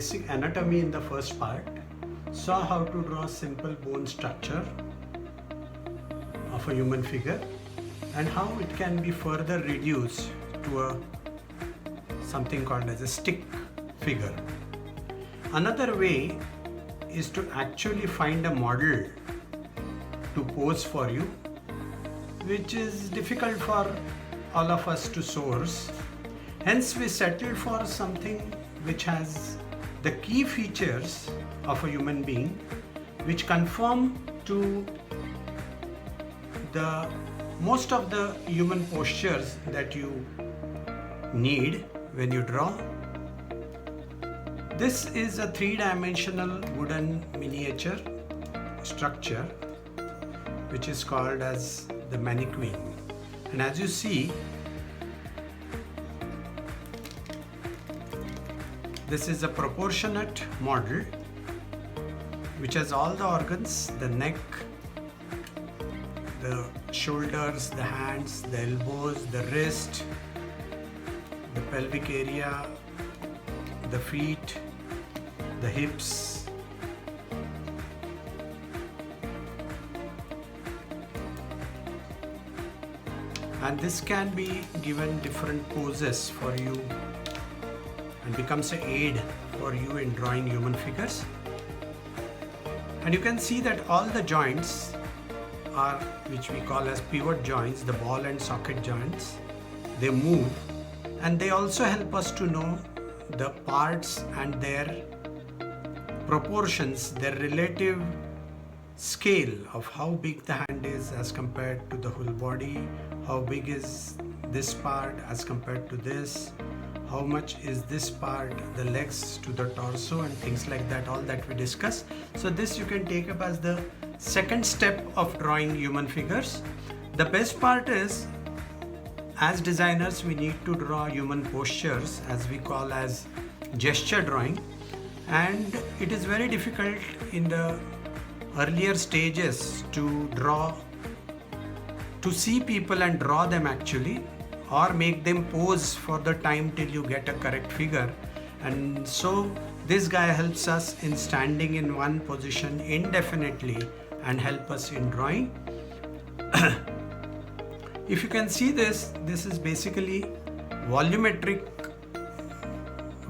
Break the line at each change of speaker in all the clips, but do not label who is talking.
basic anatomy in the first part, saw how to draw simple bone structure of a human figure and how it can be further reduced to something called as a stick figure. Another way is to actually find a model to pose for you, which is difficult for all of us to source. Hence we settled for something which has the key features of a human being, which conform to the most of the human postures that you need when you draw. This is a three-dimensional wooden miniature structure which is called as the mannequin. And as you see, this is a proportionate model which has all the organs, the neck, the shoulders, the hands, the elbows, the wrist, the pelvic area, the feet, the hips, and this can be given different poses for you and becomes an aid for you in drawing human figures. And you can see that all the joints are, which we call as pivot joints, the ball and socket joints. They move, and they also help us to know the parts and their proportions, their relative scale of how big the hand is as compared to the whole body, how big is this part as compared to this, how much is this part, the legs to the torso, and things like that, all that we discuss. So this you can take up as the second step of drawing human figures. The best part is, as designers, we need to draw human postures, as we call as gesture drawing, and it is very difficult in the earlier stages to draw, to see people and draw them actually, or make them pose for the time till you get a correct figure. And so this guy helps us in standing in one position indefinitely and help us in drawing. If you can see this is basically volumetric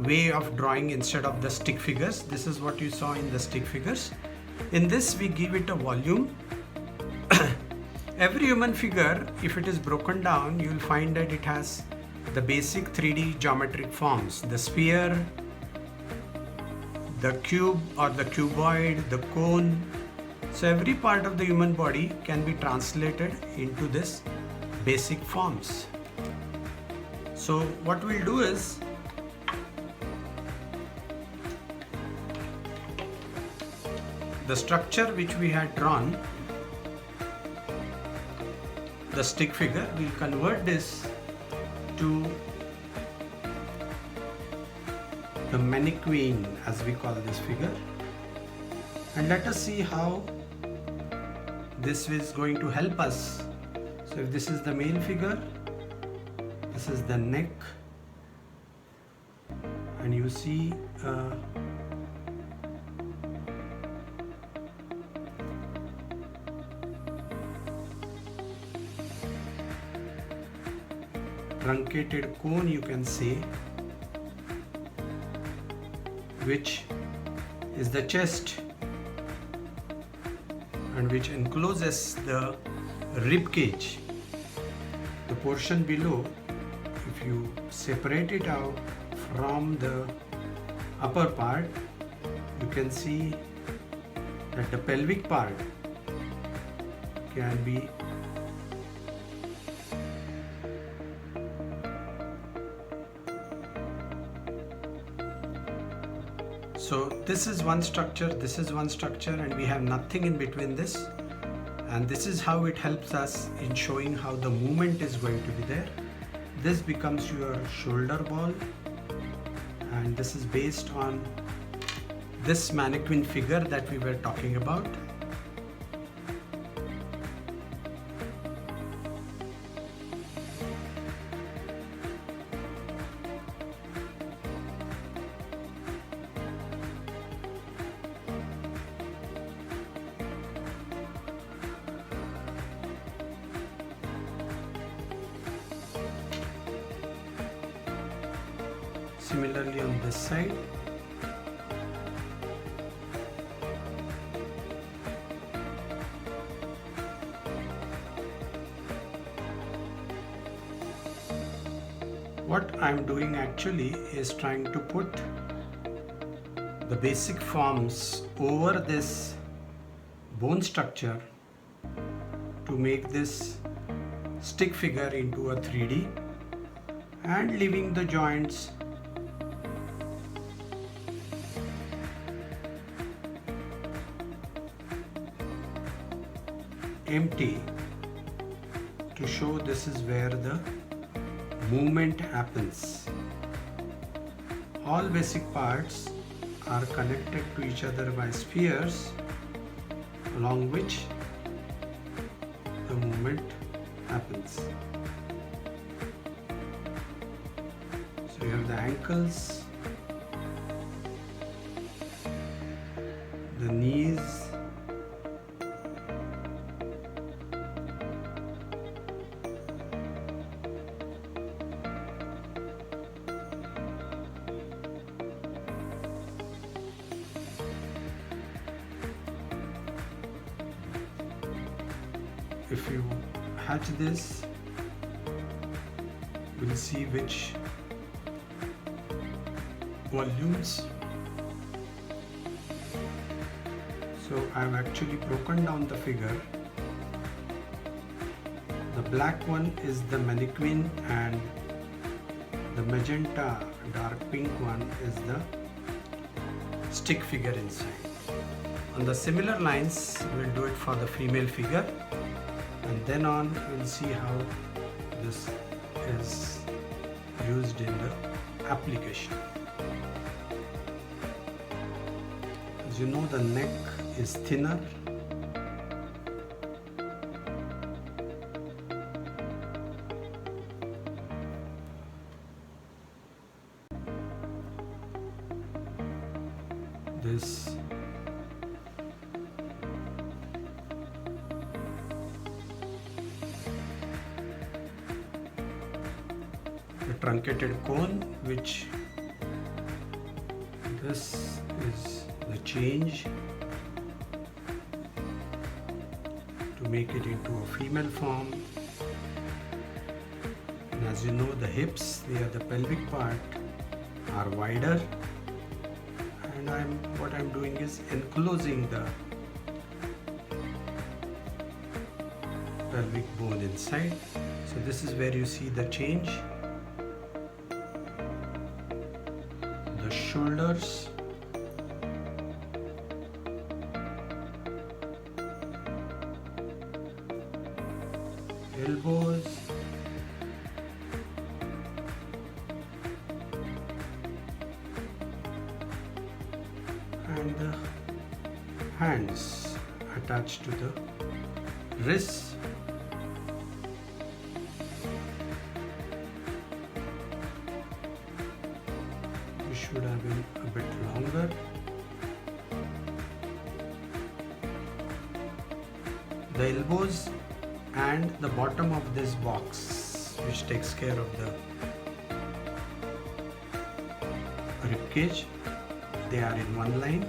way of drawing instead of the stick figures. This is what you saw in the stick figures. In this we give it a volume. Every human figure, if it is broken down, you will find that it has the basic 3D geometric forms, the sphere, the cube or the cuboid, the cone. So every part of the human body can be translated into this basic forms. So what we'll do is, the structure which we had drawn, the stick figure, we'll convert this to the mannequin, as we call this figure, and let us see how this is going to help us. So if this is the male figure, this is the neck, and you see truncated cone, you can say, which is the chest and which encloses the rib cage. The portion below, if you separate it out from the upper part, you can see that the pelvic part can be so this is one structure, this is one structure, and we have nothing in between this, and this is how it helps us in showing how the movement is going to be there. This becomes your shoulder ball, and this is based on this mannequin figure that we were talking about. Similarly on this side. What I'm doing actually is trying to put the basic forms over this bone structure to make this stick figure into a 3D, and leaving the joints empty to show this is where the movement happens. All basic parts are connected to each other by spheres along which the movement happens. So you have the ankles, the knees, if you hatch this, we'll see which volumes. So I've actually broken down the figure. The black one is the mannequin and the magenta dark pink one is the stick figure inside. On the similar lines, we'll do it for the female figure, and then on we'll see how this is used in the application. As you know, the neck is thinner. This the truncated cone, which this is the change to make it into a female form. And as you know, the hips, they are the pelvic part, are wider, and what I'm doing is enclosing the pelvic bone inside. So this is where you see the change. The shoulders, elbows, and the hands attached to the wrists. This should have been a bit longer. The elbows and the bottom of this box, which takes care of the rib cage, they are in one line.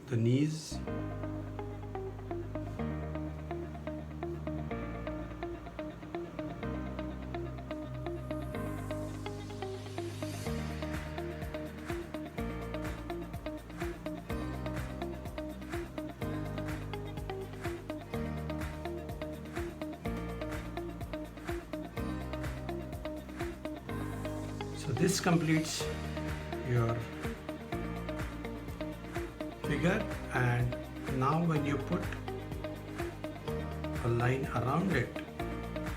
The knees, so this completes your figure. And now when you put a line around it,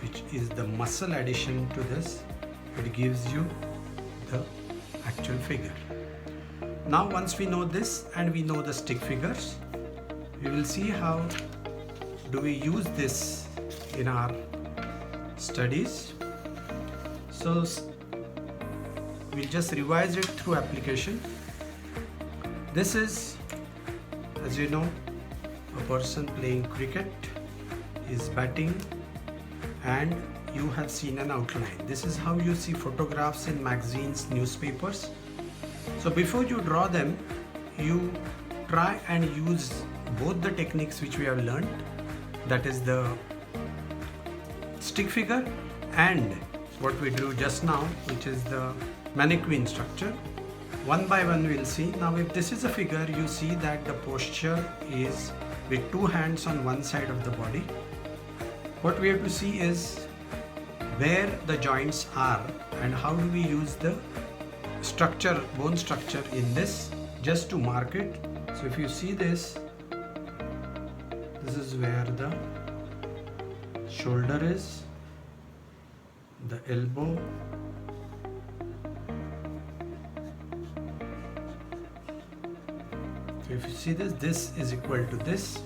which is the muscle addition to this, it gives you the actual figure. Now once we know this and we know the stick figures, we will see how do we use this in our studies. So we'll just revise it through application. This is, as you know, a person playing cricket is batting, and you have seen an outline. This is how you see photographs in magazines, newspapers. So before you draw them, you try and use both the techniques which we have learned, that is the stick figure and what we drew just now, which is the mannequin structure. One by one we'll see. Now if this is a figure, you see that the posture is with two hands on one side of the body. What we have to see is where the joints are and how do we use the structure, bone structure in this, just to mark it. So if you see this, this is where the shoulder is, the elbow, so if you see this, this is equal to this.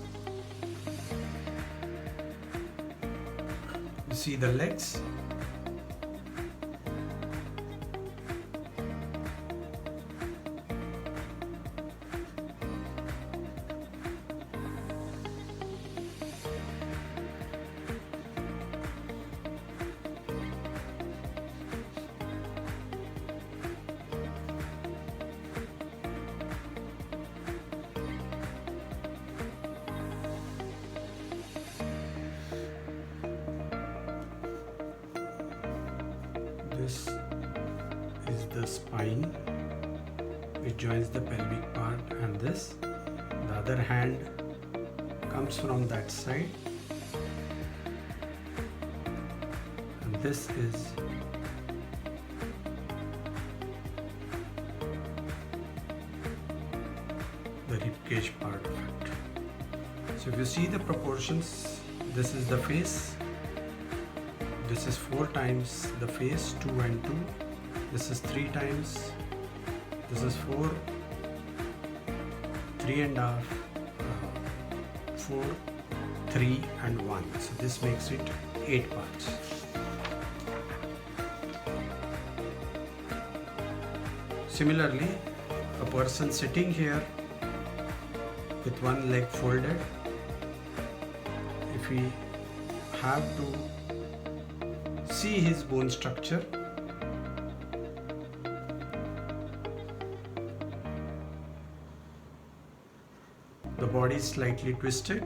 You see the legs. This is the spine which joins the pelvic part, and this, the other hand comes from that side, and this is the ribcage part of it. So if you see the proportions, this is the face. This is 4 times the face, 2 and 2. This is 3 times. This is 4, 3 and a half, 4, 3 and 1. So this makes it 8 parts. Similarly, a person sitting here with one leg folded, if we have to see his bone structure, the body is slightly twisted.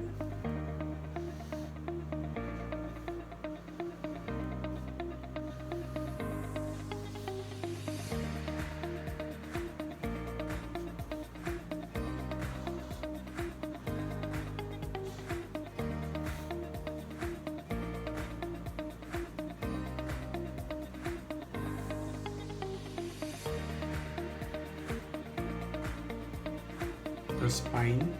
The spine,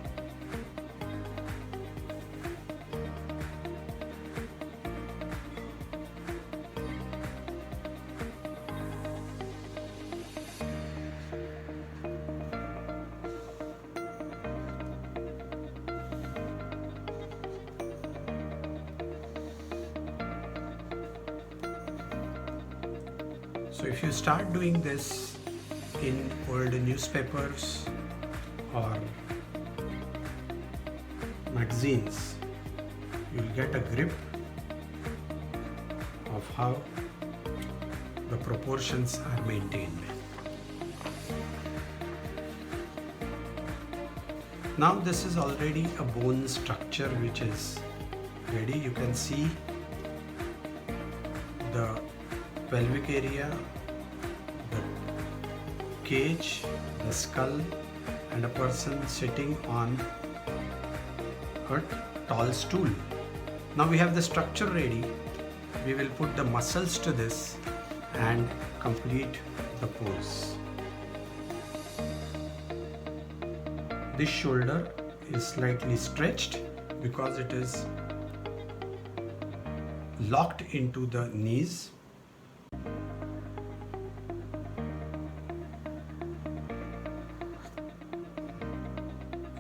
so if you start doing this in old newspapers or magazines, you'll get a grip of how the proportions are maintained. Now this is already a bone structure which is ready. You can see the pelvic area, the cage, the skull, and a person sitting on a tall stool. Now we have the structure ready. We will put the muscles to this and complete the pose. This shoulder is slightly stretched because it is locked into the knees.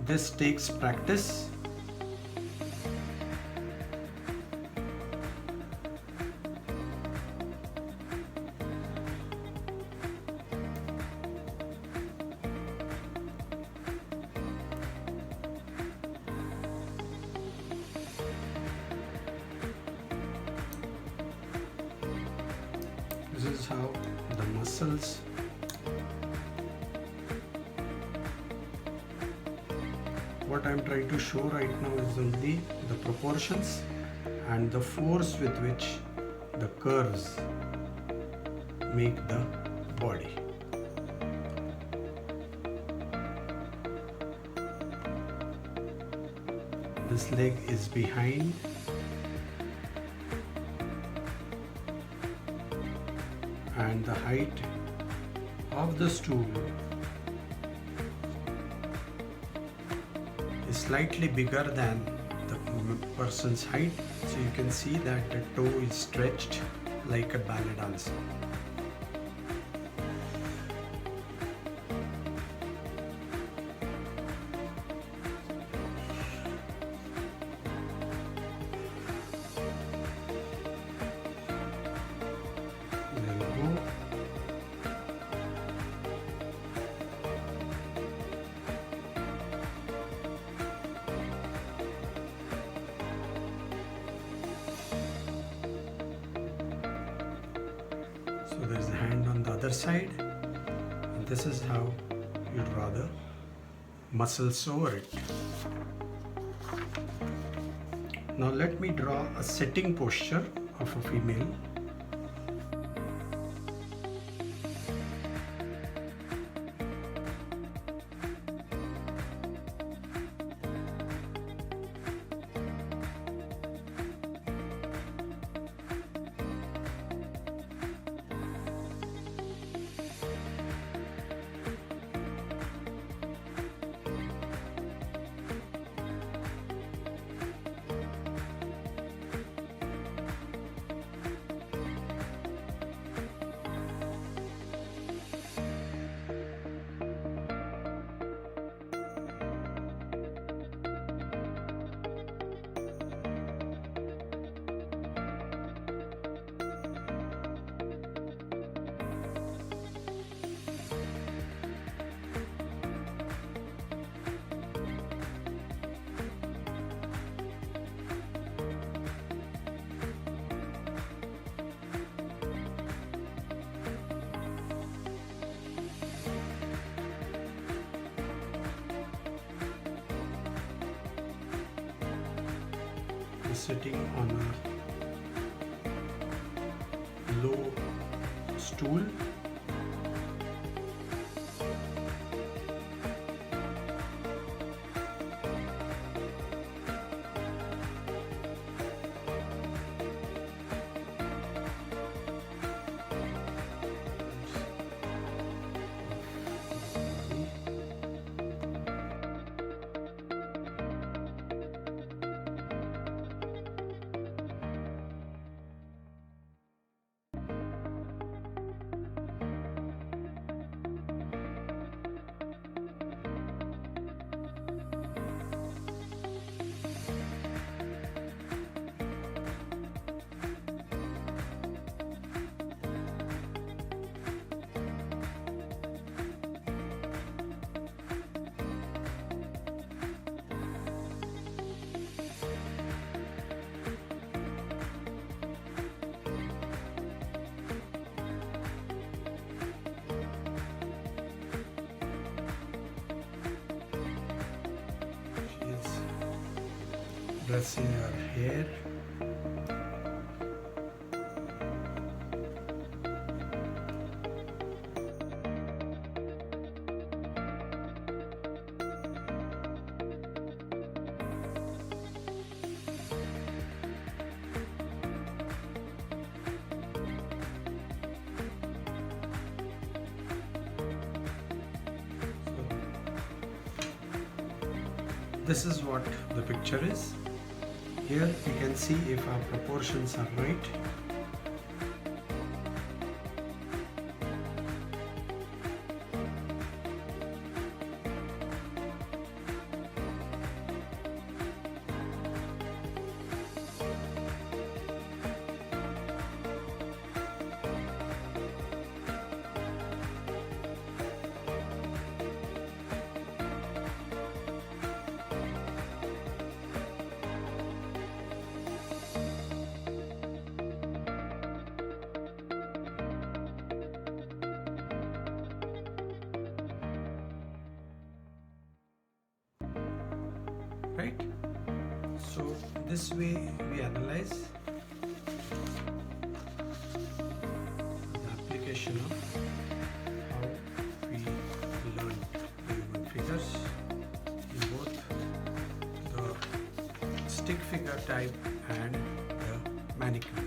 This takes practice. how the muscles what I'm trying to show right now is only the proportions and the force with which the curves make the body. This leg is behind and the height of the stool is slightly bigger than the person's height, so you can see that the toe is stretched like a ballet dancer. There we go. So there's the hand on the other side, and this is how you'd draw the muscles over it. Now let me draw a sitting posture of a female. Sitting on a low stool. Dressing her hair. This is what the picture is. Here we can see if our proportions are right. right? So this way we analyze the application of how we learn human figures in both the stick figure type and the mannequin.